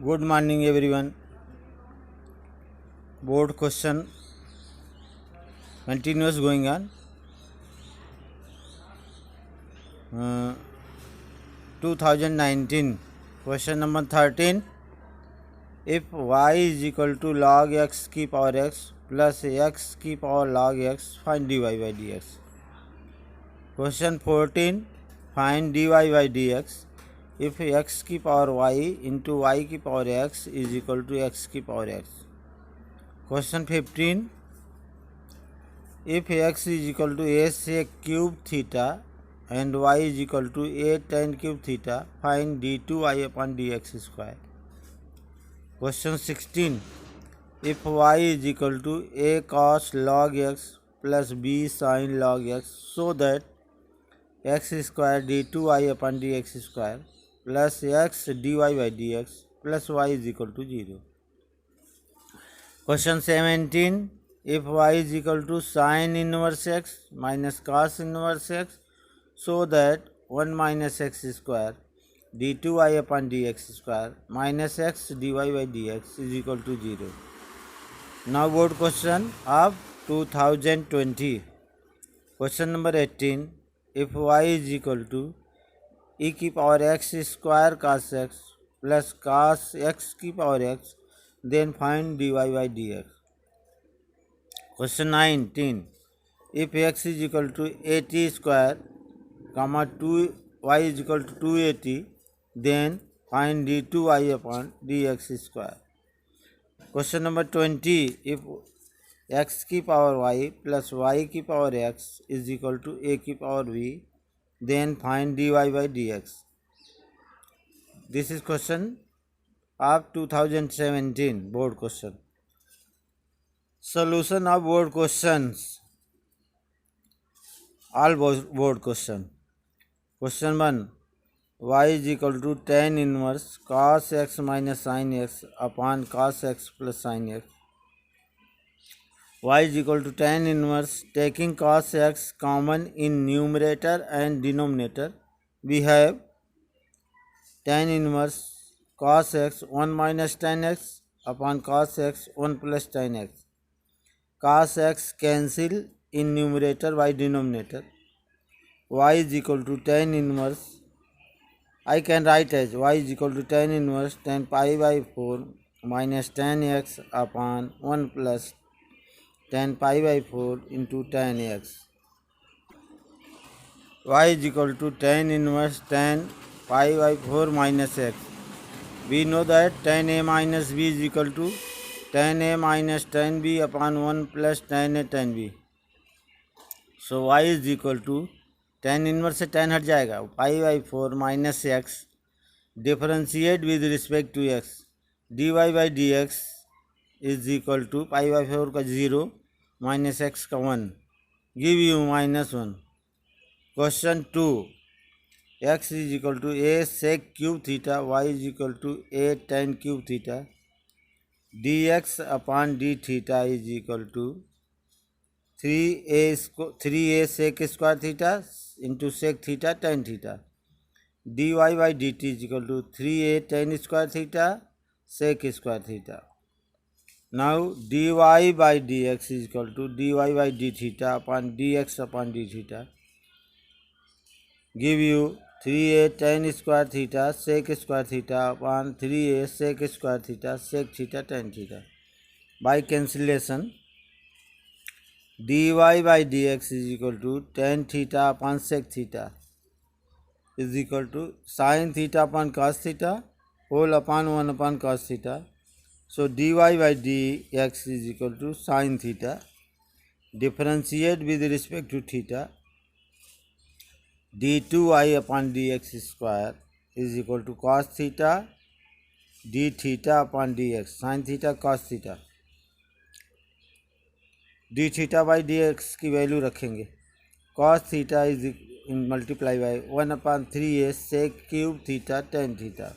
Good morning, everyone. Board question continuous going on. 2019 question number 13. If y is equal to log x की power x plus x की power log x, find dy by dx. Question 14. Find dy by dx if x की power y into y की power x is equal to x की power x. Question 15. If x is equal to a sec cube theta and y is equal to a tan cube theta, find d2y upon dx square. Question 16. If y is equal to a cos log x plus b sin log x, so that x square d2y upon dx square plus x dy by dx plus y is equal to 0. Question 17. If y is equal to sin inverse x minus cos inverse x, so that 1 minus x square d2y upon dx square minus x dy by dx is equal to 0. Now board question of 2020. Question number 18. If y is equal to e की power x square cos x plus cos x की power x, then find dy by dx. Question 19. If x is equal to 80 square, 2 y is equal to 280, then find d2y upon dx square. Question number 20. If x की power y plus y की power x is equal to a की power v, then find dy by dx. This is question of 2017 board question. Solution of board questions. All board question. Question 1. Y is equal to tan inverse cos x minus sin x upon cos x plus sin x. Y is equal to tan inverse, taking cos x common in numerator and denominator, we have tan inverse cos x 1 minus tan x upon cos x 1 plus tan x. Cos x cancel in numerator by denominator. Y is equal to tan inverse, I can write as y is equal to tan inverse tan pi by 4 minus tan x upon 1 plus tan pi by 4 into tan x. Y is equal to tan inverse tan pi by 4 minus x. We know that tan a minus b is equal to tan a minus tan b upon 1 plus tan a tan b. So y is equal to tan inverse से tan हट जाएगा, pi by 4 minus x, differentiate with respect to x, dy by d x is equal to pi by 4 का 0 minus x का 1, give you -1. Question 2. x is equal to a sec cube theta, y is equal to a tan cube theta, dx upon d theta is equal to 3a sec square theta into sec theta tan theta. dy by dt is equal to 3a tan square theta sec square theta. Now dy by dx is equal to dy by d theta upon dx upon d theta. Give you 3a tan square theta sec square theta upon 3a sec square theta sec theta tan theta. By cancellation, dy by dx is equal to tan theta upon sec theta is equal to sin theta upon cos theta whole upon 1 upon cos theta. So dy by dx is equal to sin theta. Differentiate with respect to theta. d2y upon dx square is equal to cos theta d theta upon dx sin theta cos theta. D theta by d x की value रखेंगे. Cos theta is multiply by 1 upon 3a sec cube theta tan theta.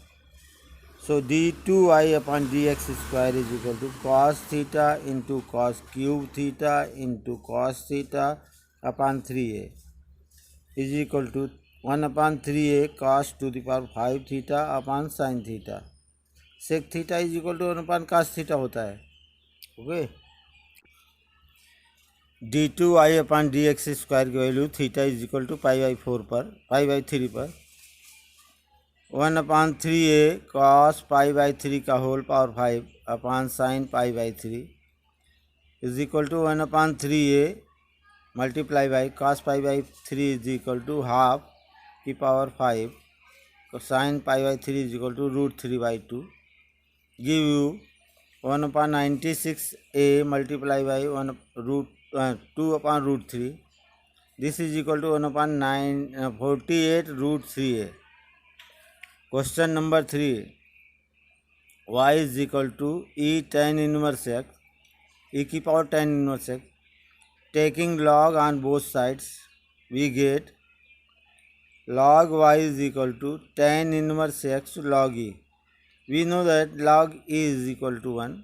So d2y upon d x square is equal to cos theta into cos cube theta into cos theta upon 3a is equal to 1 upon 3a cos to the power 5 theta upon sine theta. Sec theta is equal to 1 cos theta होता है। Okay, d2y/dx² की value theta is equal to π/4 पर π/3 पर 1/3a cos π/3 का whole power 5 upon sine π/3 is equal to 1/3a multiply by cos π/3 is equal to half की power 5 sine π/3 is equal to √3/2 give you 1/96a multiply by 2/√3 this is equal to 1/48√3a। Question number 3, y is equal to e tan inverse x e की power tan inverse x taking log on both sides we get log y is equal to tan inverse x log e. We know that log e is equal to 1,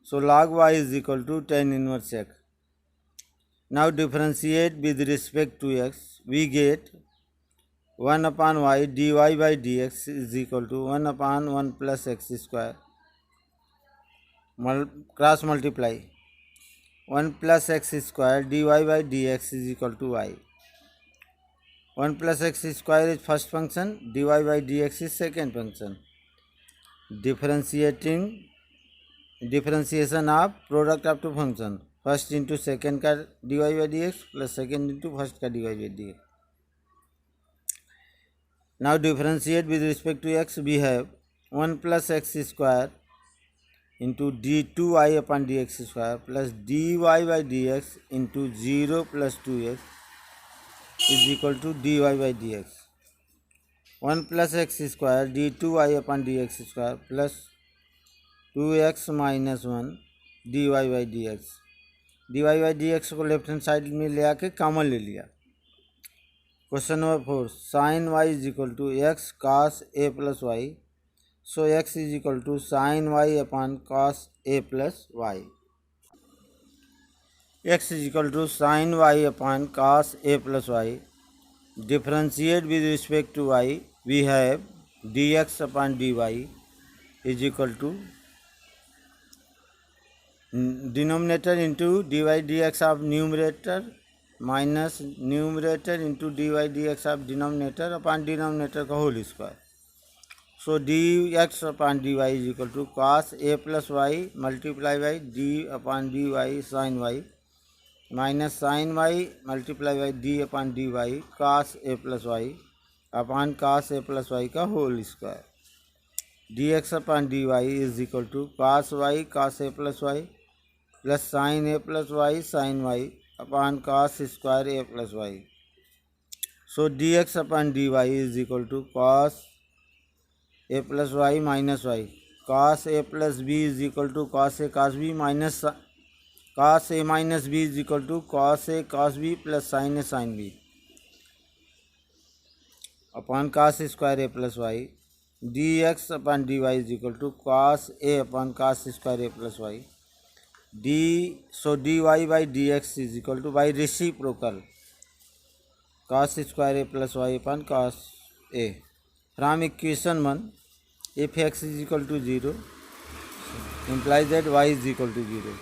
so log y is equal to tan inverse x. Now differentiate with respect to x, we get 1/y dy by dx is equal to 1/1 plus x square cross multiply 1 plus x square dy by dx is equal to y. 1 plus x square is first function, dy by dx is second function. Differentiation of product of two function, first into second का dy by dx plus second into first का dy by dx. Now differentiate with respect to x, we have 1 plus x square into d2y/dx square plus dy by dx into 0 plus 2x is equal to dy by dx. 1 plus x square d2y/dx square plus 2x minus 1 dy by dx. dy by dx को left hand side में ले आके common ले लिया। Question number 4, sine y is equal to x cos a plus y, so x is equal to sin y/cos a plus y. x is equal to sin y/cos a plus y. Differentiate with respect to y, we have dx/dy is equal to denominator into dy dx of numerator minus numerator into dy dx of denominator upon denominator का whole square. So dx/dy is equal to cos a plus y multiply by d/dy sin y minus sin y multiply by d/dy cos a plus y upon cos a plus y का whole square. dx/dy is equal to cos y cos a plus y plus sin a plus y sin y upon cos square a plus y. So dx/dy is equal to cos a plus y minus y. Cos a plus b is equal to cos a cos b minus cos a minus b is equal to cos a cos b plus sin a sin b upon cos square a plus y. dx/dy is equal to cos a upon cos square a plus y. So dy by dx is equal to by reciprocal cos square a plus y upon cos a. From equation 1, if x is equal to 0 implies that y is equal to 0.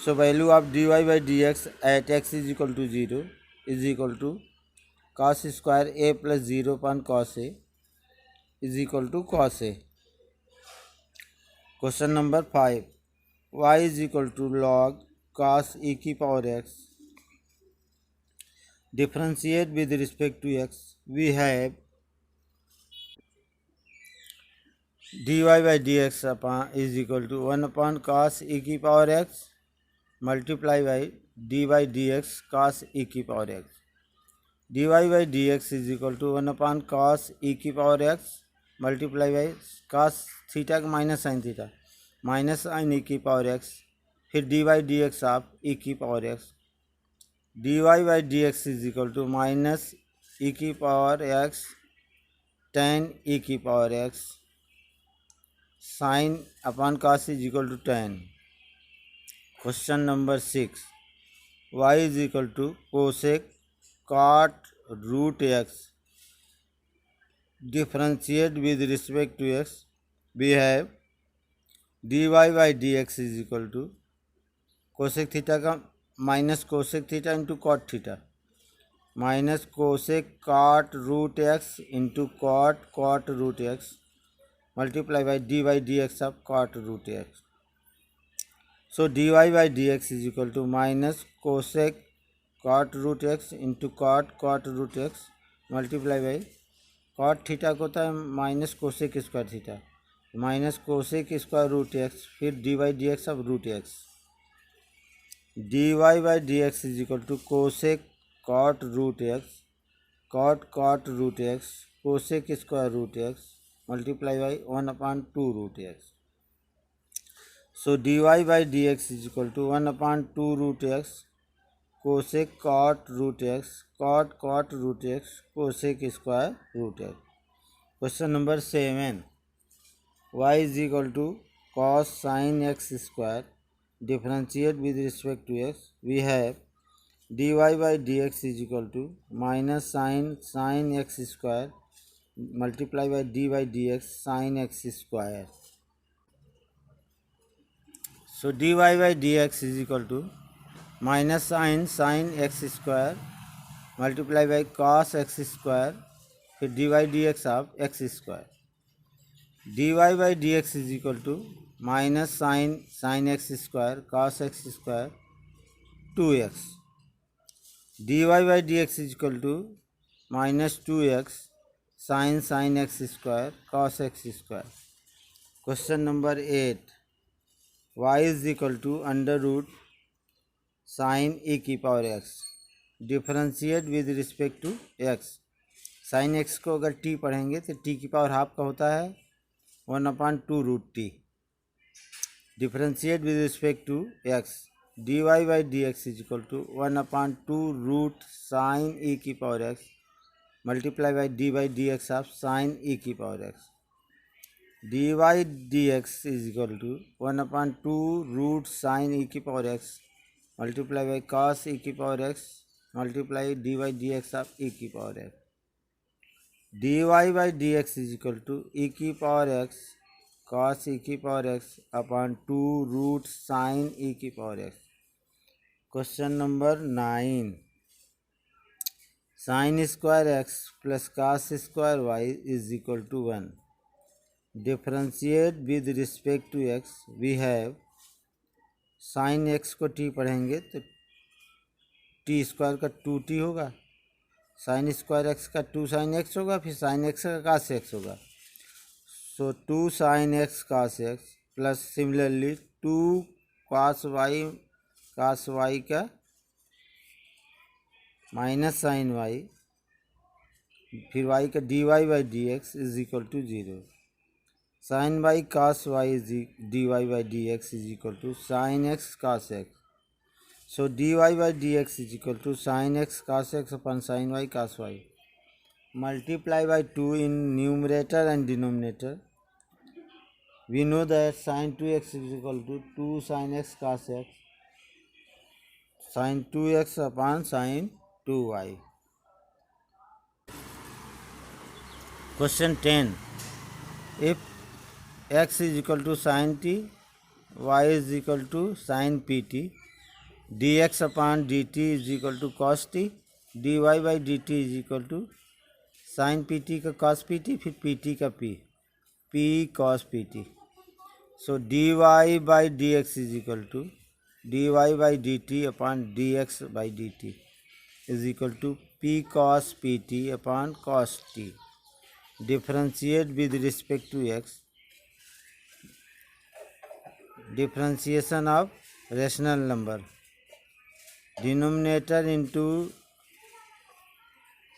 So value of dy by dx at x is equal to 0 is equal to cos square a plus 0 upon cos a is equal to cos a. Question number 5, y is equal to log cos e की power x. Differentiate with respect to x, we have dy by dx is equal to 1/cos e की power x multiply by dy by dx cos e की power x. dy by dx is equal to 1/cos e की power x multiply by cos theta minus sine theta minus sine e की power x फिर dy dx of e की power x. dy by dx is equal to minus e की power x tan e की power x sin upon cos is equal to tan. Question number 6, y is equal to cosec cot root x. Differentiate with respect to x, we have dy by dx is equal to cosec theta का minus cosec theta into cot theta minus cosec cot root x into cot root x multiply by d x of cot root x. So dy by dx is equal to minus cosec cot root x into cot root x multiply by cot theta को होता है minus cosec square theta minus cosec square root x फिर d y d x of root x. dy by dx is equal to cosec cot root x cot root x cosec square root x multiply by 1/2 root x. So dy by dx is equal to 1/2 root x cosec cot root x cot root x cosec square root x. Question number 7. Y is equal to cos sin x square. Differentiate with respect to x. We have dy by dx is equal to minus sin x square multiply by dy dx sin x square. So dy by dx is equal to minus sin x square multiply by cos x square फिर dy dx of x square. dy by dx is equal to minus sin x square cos x square 2x. dy by dx is equal to minus 2x sin x square cos x square. Question number 8. Y is equal to under root sin e की power x. Differentiate with respect to x. Sine x को अगर t पढ़ेंगे तो t की power half का होता है 1/2 root t. Differentiate with respect to x. dy by dx is equal to 1/2 root sine e की power x multiply by dy dx of sine e की power x. dy dx is equal to 1/2 root sine e की power x multiply by cos e की power x multiply dy dx of e की power x. dy by dx is equal to e की power x cos e की power x upon 2 root sine e की power x. Question number 9. Sine square x plus cos square y is equal to 1. Differentiate with respect to x. We have sine x को t पढ़ेंगे तो t square का 2t होगा sign square x का 2 sine x होगा फिर sine x का cos x होगा. So 2 sine x cos x plus similarly 2 cos y का माइनस साइन y फिर y का dy by dx is equal to 0. Sine y cos y is dy by dx is equal to sine x cos x. So dy by dx is equal to sin x cos x upon sin y cos y. Multiply by 2 in numerator and denominator. We know that sin 2x is equal to 2 sin x cos x. Sin 2x upon sin 2y. Question 10. If x is equal to sin t, y is equal to sin pt, dx upon dt is equal to cos t, dy by dt is equal to sin pt का cos pt फिर pt का p cos pt. So dy by dx is equal to dy by dt upon dx by dt is equal to p cos pt upon cos t. Differentiate with respect to x. Differentiation of rational number. Denominator into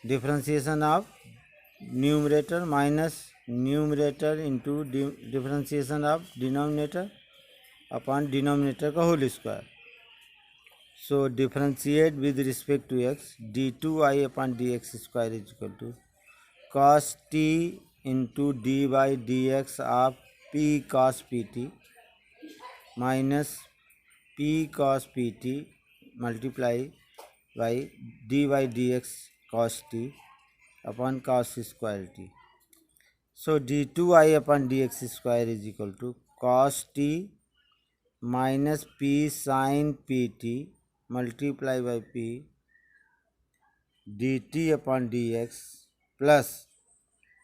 differentiation of numerator minus numerator into differentiation of denominator upon denominator का whole square. So differentiate with respect to x. d2y upon dx square is equal to cos t into d by dx of p cos pt minus p cos pt multiply by dy dx cos t upon cos square t. So d2i upon dx square is equal to cos t minus p sin pt multiply by p dt upon dx plus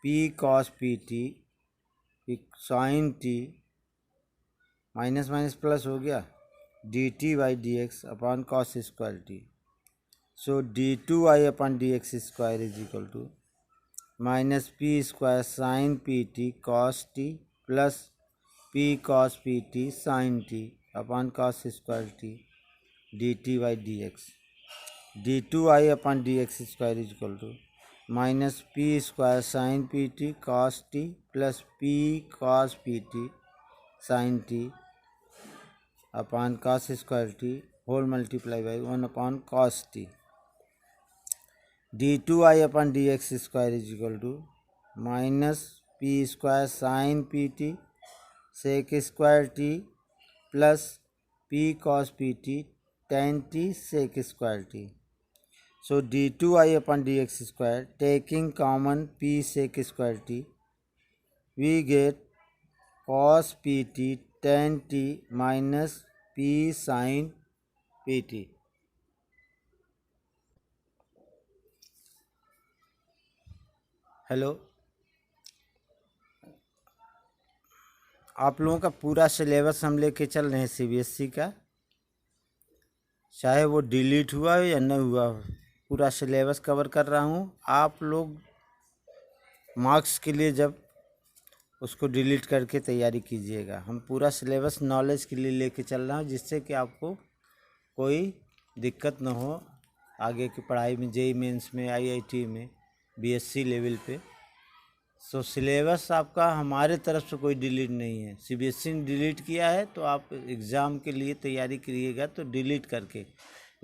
p cos pt sin t minus minus plus हो गया dt by d x upon cos square t. So d2i upon d x square is equal to minus p square sine p t cos t plus p cos p t sine t upon cos square t d t by d x. d2i upon d x square is equal to minus p square sine p t cos t plus p cos p t sine t upon cos square t whole multiply by 1 upon cos t. d2i upon d x square is equal to minus p square sine p t sec square t plus p cos p t tan t sec square t. So d2i upon d x square taking common p sec square t we get cos pt tan t minus p sin pt. Hello, आप लोगों का पूरा syllabus हम लेके चल रहे हैं CBSE का, चाहे वो डिलीट हुआ हो या न हुआ हो, पूरा सिलेबस कवर कर रहा हूँ. आप लोग मार्क्स के लिए जब उसको डिलीट करके तैयारी कीजिएगा. हम पूरा सिलेबस नॉलेज के लिए लेके चल रहा हूँ, जिससे कि आपको कोई दिक्कत ना हो आगे की पढ़ाई में, जेई मेंस में, आईआईटी में, बीएससी लेवल पे. सो सिलेबस आपका हमारे तरफ से कोई डिलीट नहीं है. सीबीएसई ने डिलीट किया है तो आप एग्ज़ाम के लिए तैयारी करिएगा तो डिलीट करके,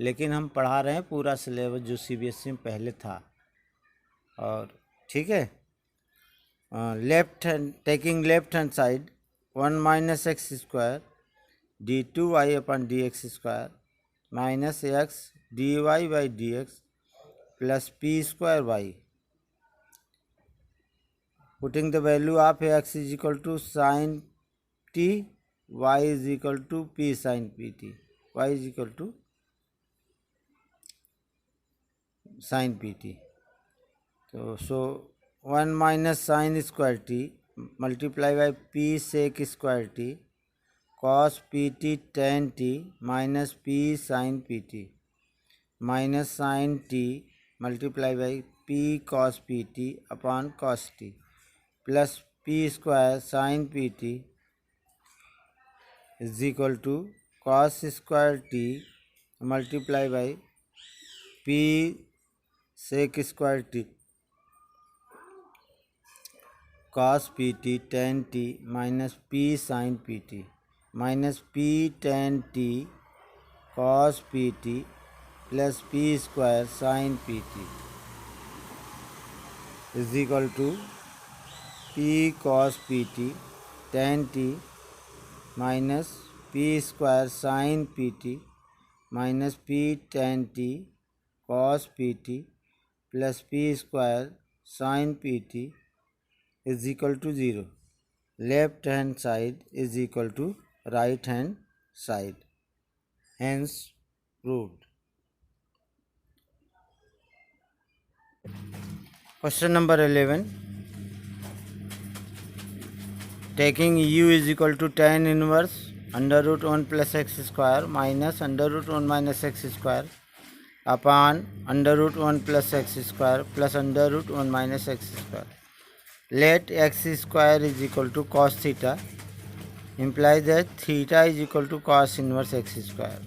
लेकिन हम पढ़ा रहे हैं पूरा सिलेबस जो सीबीएसई में पहले था. और ठीक है, left hand taking left hand side 1 minus x square d2i upon d x square minus x dy by d x plus p square y. Putting the value of x is equal to sine t y is equal to p sine p t y is equal to sine p t. तो so 1 minus sine square t multiply by p sec square t cos p t tan t minus p sine p t minus sine t multiply by p cos p t upon cos t plus p square sine p t is equal to cos square t multiply by p sec square t cos p t tan t minus p sine p t minus p tan t cos p t plus p square sine p t is equal to p cos p t tan t minus p square sine p t minus p tan t cos p t plus p square sine p T is equal to 0. Left hand side is equal to right hand side. Hence proved. Question number 11. Taking u is equal to tan inverse under root 1 plus x square minus under root 1 minus x square upon under root 1 plus x square plus under root 1 minus x square. Let x square is equal to cos theta implies that theta is equal to cos inverse x square.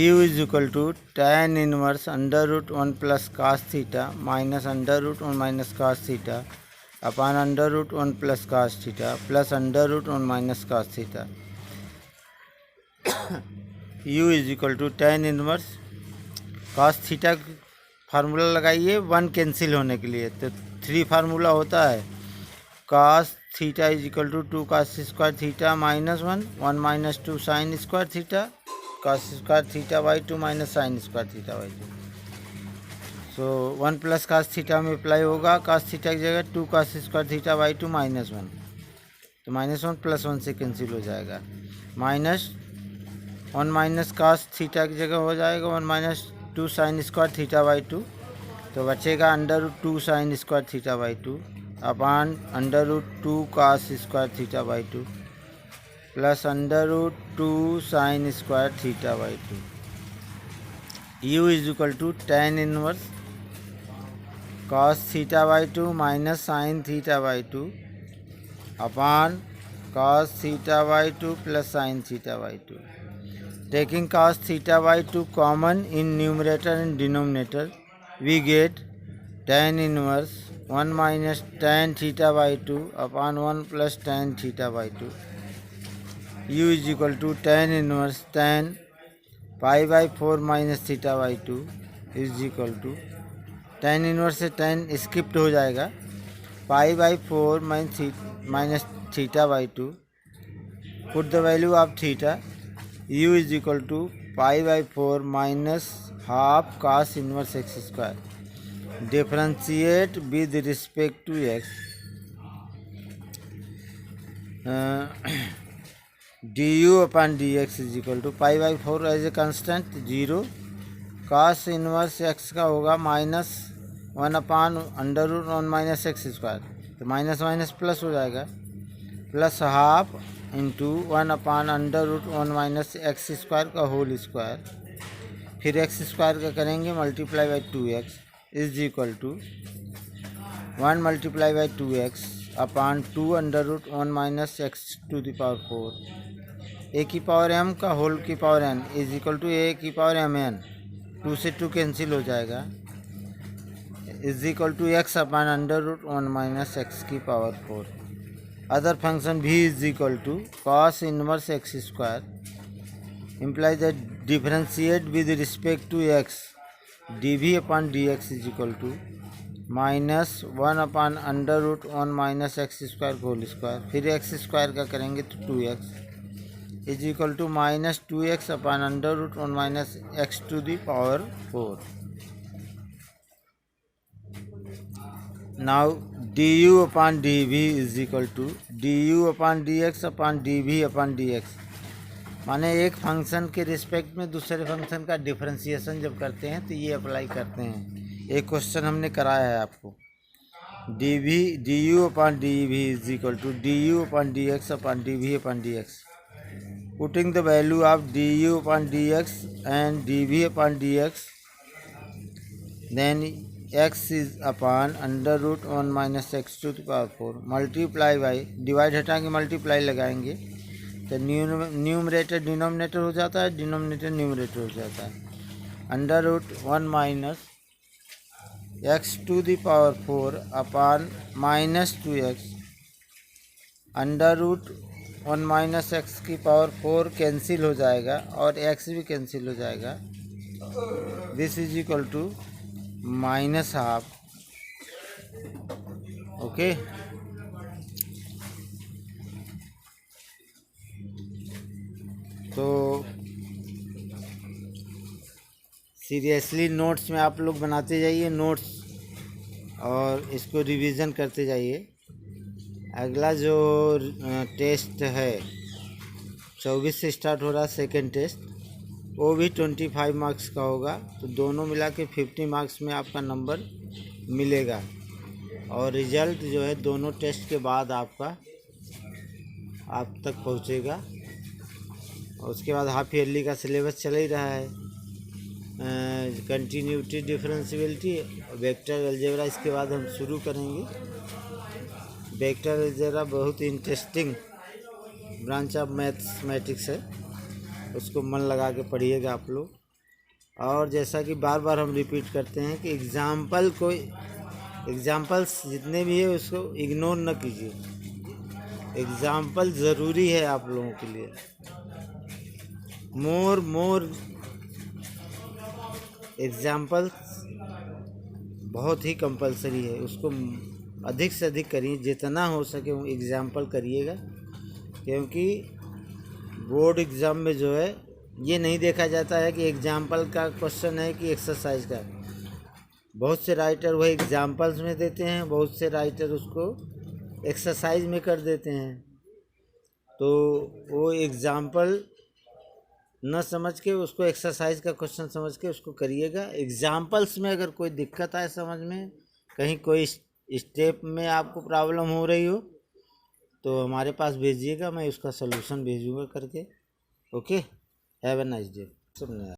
U is equal to tan inverse under root 1 plus cos theta minus under root 1 minus cos theta upon under root 1 plus cos theta plus under root 1 minus cos theta. U is equal to tan inverse cos theta formula लगाइए 1 cancel होने के लिए, तो 3 formula होता है. cos theta is equal to 2 cos square theta minus 1 minus 2 sine square theta cos square theta by 2 minus sine square theta by 2. तो 1 plus cos theta में apply होगा, कास थीटा की जगह 2 कास स्क्वायर थीटा बाई 2 -1, तो -1 + 1 से cancel हो जाएगा। -1 minus cos theta की जगह हो जाएगा 1 - 2 साइन स्क्वायर थीटा बाई 2, तो बचेगा √2 sine square theta by 2 upon √2 cos square theta by 2 plus √2 sine square theta by 2। u is equal to tan inverse cos theta by 2 minus sine theta by 2 upon cos theta by 2 plus sine theta by 2। Taking cos theta by 2 common in numerator and denominator, we get tan inverse 1 minus tan theta by 2 upon 1 plus tan theta by 2. u is equal to tan inverse tan pi by 4 minus theta by 2 is equal to tan inverse से tan skipped हो जाएगा, pi by 4 minus theta by 2, put the value of theta, u is equal to pi by 4 minus half cos inverse x square, differentiate with respect to x, du upon dx is equal to pi by 4 as a constant 0, cos inverse x का होगा -1 अपान √1 minus x square, तो minus minus plus हो जाएगा, plus half into 1 अपान √1 minus x square का whole square, फिर x square का करेंगे multiply by 2x is equal to 1 multiply by 2x upon 2 √1 minus x to the power 4 a की power m का whole की power n is equal to a की power mn, 2 से 2 cancel हो जाएगा, is equal to x upon √1 minus x की power 4। Other function v is equal to cos inverse x square implies that differentiate with respect to x, dv upon dx is equal to -1 upon √1 minus x square whole square, फिर x square का करेंगे तो 2x is equal to -2x upon √1 minus x to the power 4। Now du upon dv is equal to du upon dx upon dv upon dx, माने एक function के respect में दूसरे function का डिफरेंशिएशन जब करते हैं तो ये अप्लाई करते हैं। एक क्वेश्चन हमने कराया है आपको, du upon dv is equal to du upon dx upon dv upon dx, putting the value of du upon dx and dv upon dx, then x is upon √1 minus x to the power 4 multiply by, divide हटा के multiply लगाएंगे तो numerator denominator हो जाता है, denominator numerator हो जाता है, √1 minus x to the power 4 upon -2x, √1 minus x की पावर 4 कैंसिल हो जाएगा और x भी कैंसिल हो जाएगा, this is equal to -12, okay. तो सीरियसली नोट्स में आप लोग बनाते जाइए नोट्स और इसको रिवीजन करते जाइए। अगला जो टेस्ट है 24 से स्टार्ट हो रहा है सेकंड टेस्ट, वो भी 25 मार्क्स का होगा, तो दोनों मिला के 50 मार्क्स में आपका नंबर मिलेगा और रिज़ल्ट जो है दोनों टेस्ट के बाद आपका आप तक पहुंचेगा। और उसके बाद हाफ ईयरली का सिलेबस चल ही रहा है, कंटिन्यूटी, डिफरेंशियबिलिटी, वेक्टर अलजेब्रा इसके बाद हम शुरू करेंगे। वेक्टर अलजेब्रा बहुत इंटरेस्टिंग ब्रांच ऑफ मैथमेटिक्स है, उसको मन लगा के पढ़िएगा आप लोग। और जैसा कि बार बार हम रिपीट करते हैं कि एग्ज़ाम्पल्स जितने भी है उसको इग्नोर न कीजिए, एग्ज़ाम्पल ज़रूरी है आप लोगों के लिए। मोर एग्ज़ाम्पल्स बहुत ही कंपलसरी है, उसको अधिक से अधिक करिए, जितना हो सके वो एग्ज़ाम्पल करिएगा, क्योंकि बोर्ड एग्ज़ाम में जो है ये नहीं देखा जाता है कि एग्ज़ाम्पल का क्वेश्चन है कि एक्सरसाइज का। बहुत से राइटर वही एग्जाम्पल्स में देते हैं, बहुत से राइटर उसको एक्सरसाइज में कर देते हैं। तो वो एग्जाम्पल न समझ के उसको एक्सरसाइज का क्वेश्चन समझ के उसको करिएगा। एग्जाम्पल्स में अगर कोई दिक्कत आए समझ में, कहीं कोई स्टेप में आपको प्रॉब्लम हो रही हो तो हमारे पास भेजिएगा, मैं उसका सलूशन भेजूँगा करके। Okay, have a nice day. सब